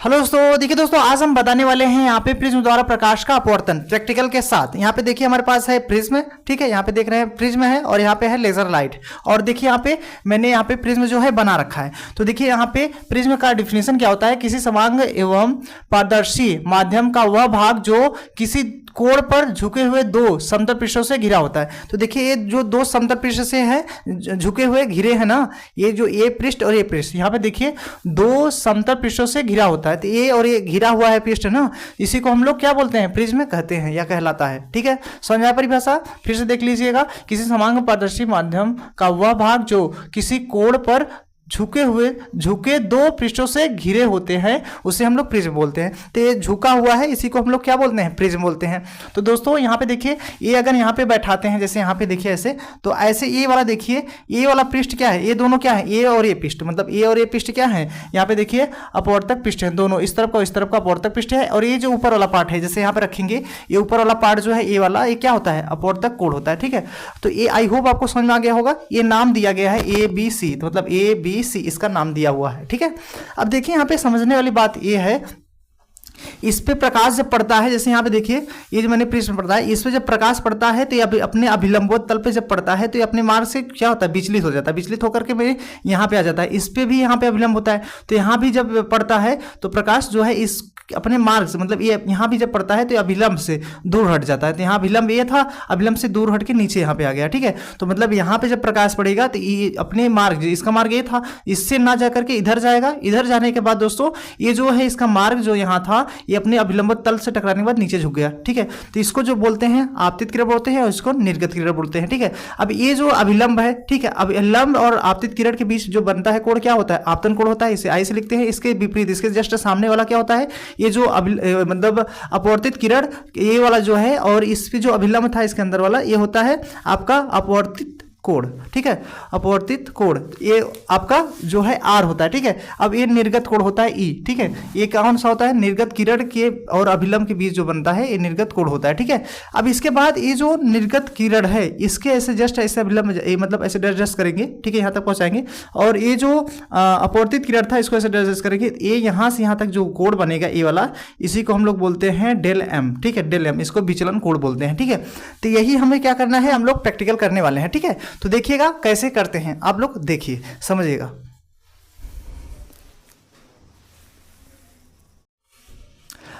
Hello दोस्तों, देखिए दोस्तों, आज हम बताने वाले हैं यहाँ पे प्रिज्म द्वारा प्रकाश का अपवर्तन प्रैक्टिकल के साथ। यहाँ पे देखिए हमारे पास है प्रिज्म, ठीक है, यहाँ पे देख रहे हैं प्रिज्म है और यहाँ पे है लेजर लाइट। और देखिए यहाँ पे मैंने यहाँ पे प्रिज्म जो है बना रखा है। तो देखिए यहाँ पे प्रिज्म का डिफिनेशन क्या होता है, किसी समांग एवं पारदर्शी माध्यम का वह भाग जो किसी कोण पर झुके हुए दो समतल पृष्ठों से घिरा होता है। तो देखिए ये जो दो समतल पृष्ठ से है झुके हुए घिरे हैं ना, ये जो ए पृष्ठ और ये पृष्ठ, यहाँ पे देखिए दो समतल पृष्ठों से घिरा होता है। तो ये और ये घिरा हुआ है पृष्ठ ना, इसी को हम लोग क्या बोलते हैं, प्रिज्म कहते हैं या कहलाता है। ठीक है, समझ आया परिभाषा? फिर से देख लीजिएगा, किसी समांग पारदर्शी माध्यम का वह भाग जो किसी कोण पर झुके दो पृष्ठों से घिरे होते हैं उसे हम लोग प्रिज्म बोलते हैं। तो ये झुका हुआ है, इसी को हम लोग क्या बोलते हैं, प्रिज्म बोलते हैं। तो दोस्तों यहाँ पे देखिए, ये अगर यहाँ पे बैठाते हैं, जैसे यहाँ पे देखिए ऐसे, तो ऐसे ये वाला देखिए, ये वाला पृष्ठ क्या है, ये दोनों क्या है, ये और ये पृष्ठ, मतलब ये और ये पृष्ठ क्या है, यहाँ पे देखिए अपवर्तक पृष्ठ है दोनों, इस तरफ का इस तरफ का अपवर्तक पृष्ठ है। और ये जो ऊपर वाला पार्ट है, जैसे यहाँ पे रखेंगे, ये ऊपर वाला पार्ट जो है ये वाला, ये क्या होता है, अपवर्तक कोण होता है। ठीक है, तो ये आई होप आपको समझ में आ गया होगा। ये नाम दिया गया है ABC, तो मतलब ABC इसका नाम दिया हुआ है। ठीक है, अब देखिए यहाँ पे समझने वाली बात ये है, इस पे प्रकाश जब पड़ता है, जैसे यहाँ पे देखिए ये जो मैंने प्रिज्म पड़ता है, इस पे जब प्रकाश पड़ता है तो ये अपने अभिलंबोत तल पे जब पड़ता है तो ये अपने मार्ग से क्या होता है, विचलित हो जाता है। विचलित होकर के मेरे यहाँ पे आ जाता है। इस पे भी यहाँ पे अभिलंब होता है, तो यहाँ भी जब पड़ता है तो प्रकाश जो है इस अपने मार्ग से, मतलब ये यहाँ भी जब पड़ता है तो अभिलंब से दूर हट जाता है। तो यहाँ अभिलंब ये था, अभिलंब से दूर हट के नीचे यहाँ पे आ गया। ठीक है, तो मतलब यहाँ पे जब प्रकाश पड़ेगा तो ये अपने मार्ग, इसका मार्ग ये था, इससे ना जा करके इधर जाएगा। इधर जाने के बाद दोस्तों ये जो है इसका मार्ग जो यहाँ था, ये अपने अभिलंब तल से टकराने के बाद नीचे झुक गया। ठीक है, तो इसको जो बोलते हैं आपतित किरण बोलते हैं और इसको निर्गत किरण बोलते हैं। ठीक है, अब ये जो अभिलंब है, ठीक है, अभिलंब और आपतित किरण के बीच जो बनता है कोण क्या होता है, आपतन कोण होता है। इसे आई से लिखते हैं। इसके विपरीत, इसके जस्ट सामने वाला क्या होता है, ये जो मतलब अपवर्तित किरण ये वाला जो है, और इस पे जो अभिलंब था इसके अंदर वाला, ये होता है आपका अपवर्तित कोण। ठीक है, अपवर्तित कोण ये आपका जो है आर होता है। ठीक है, अब ये निर्गत कोण होता है ई। ठीक है, ये कौन सा होता है, निर्गत किरण के और अभिलंब के बीच जो बनता है ये निर्गत कोण होता है। ठीक है, अब इसके बाद ये जो निर्गत किरण है इसके ऐसे जस्ट ऐसे अभिलंब मतलब ऐसे एडजस्ट करेंगे। ठीक है, यहाँ तक पहुंचाएंगे, और ये जो अपवर्तित किरण था इसको ऐसे एडजस्ट करेंगे, ये यहाँ से यहाँ तक जो कोण बनेगा ये वाला, इसी को हम लोग बोलते हैं डेल एम। ठीक है, डेल एम, इसको विचलन कोण बोलते हैं। ठीक है, तो यही हमें क्या करना है, हम लोग प्रैक्टिकल करने वाले हैं। ठीक है, तो देखिएगा कैसे करते हैं, आप लोग देखिए समझिएगा।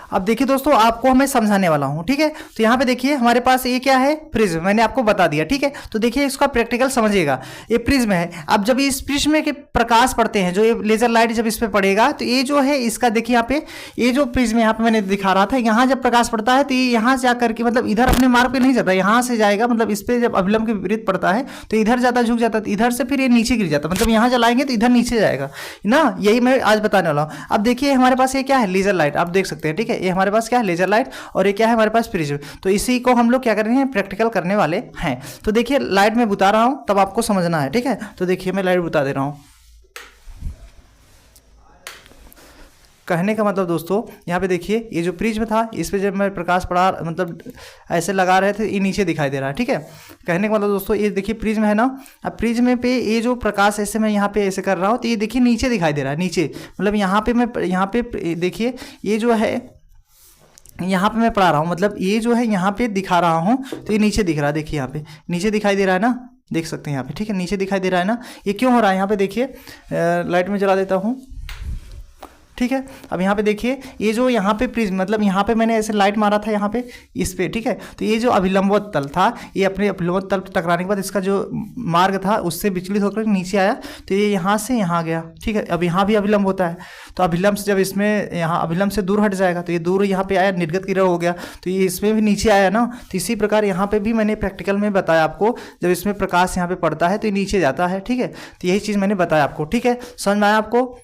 अब देखिए दोस्तों, आपको मैं समझाने वाला हूं। ठीक है, तो यहाँ पे देखिए हमारे पास ये क्या है, प्रिज्म, मैंने आपको बता दिया। ठीक है, तो देखिए इसका प्रैक्टिकल समझिएगा। ये प्रिज्म है। अब जब इस प्रिज्म के प्रकाश पड़ते हैं, जो ये लेजर लाइट जब इस पे पड़ेगा तो ये जो है इसका देखिए यहाँ पे, ये जो प्रिज्म यहाँ पे मैंने दिखा रहा था, यहाँ जब प्रकाश पड़ता है तो ये यहाँ से आकर के, मतलब इधर अपने मार्ग पे नहीं जाता, यहाँ से जाएगा, मतलब इस पे जब अभिलंब के विपरीत पड़ता है तो इधर जाता, झुक जाता, तो इधर से फिर ये नीचे गिर जाता, मतलब यहाँ जलाएंगे तो इधर नीचे जाएगा ना। यही मैं आज बताने वाला हूँ। अब देखिए हमारे पास ये क्या है, लेजर लाइट, आप देख सकते हैं। ठीक है, ये हमारे पास क्या है, लेजर लाइट, और ये क्या है हमारे पास, प्रिज्म। तो इसी को हम लोग क्या कर रहे हैं, प्रैक्टिकल करने वाले हैं। तो देखिए लाइट में बुता रहा हूं, तब आपको समझना है। ठीक है, तो देखिए मैं लाइट बुता दे रहा हूं। कहने का मतलब दोस्तों, यहाँ पे देखिए ये जो प्रिज्म था, इस पे जब मैं प्रकाश पड़ा, मतलब ऐसे लगा रहे थे, ये नीचे दिखाई दे रहा है। ठीक है, कहने का मतलब दोस्तों, ये देखिए प्रिज्म है ना, अब प्रिज्म पे ये जो प्रकाश ऐसे मैं यहाँ पे ऐसे कर रहा हूँ तो ये देखिए नीचे दिखाई दे रहा है, नीचे, मतलब यहाँ पे मैं, यहाँ पे देखिए ये जो है, यहाँ पे मैं पढ़ा रहा हूँ, मतलब ये जो है यहाँ पे दिखा रहा हूँ तो ये नीचे दिख रहा है। देखिए यहाँ पे नीचे दिखाई दे रहा है ना, देख सकते हैं यहाँ पे। ठीक है, नीचे दिखाई दे रहा है ना, ये क्यों हो रहा है, यहाँ पे देखिए लाइट में जला देता हूँ। ठीक है, अब यहाँ पे देखिए ये जो यहाँ पे प्रिज्म, मतलब यहाँ पे मैंने ऐसे लाइट मारा था यहाँ पे इस पे। ठीक है, तो ये जो अभिलंबोत तल था, ये अपने अभिलंबोत तल टकराने के बाद इसका जो मार्ग था उससे विचलित होकर नीचे आया, तो ये यहाँ से यहाँ गया। ठीक है, अब यहाँ भी अभिलंब होता है, तो अभिलंब से जब इसमें यहाँ अभिलंब से दूर हट जाएगा तो ये दूर यहाँ पे आया, निर्गत किरण हो गया, तो ये इसमें भी नीचे आया ना। तो इसी प्रकार यहाँ पे भी मैंने प्रैक्टिकल में बताया आपको, जब इसमें प्रकाश यहाँ पे पड़ता है तो ये नीचे जाता है। ठीक है, तो यही चीज़ मैंने बताया आपको। ठीक है, समझ में आया आपको?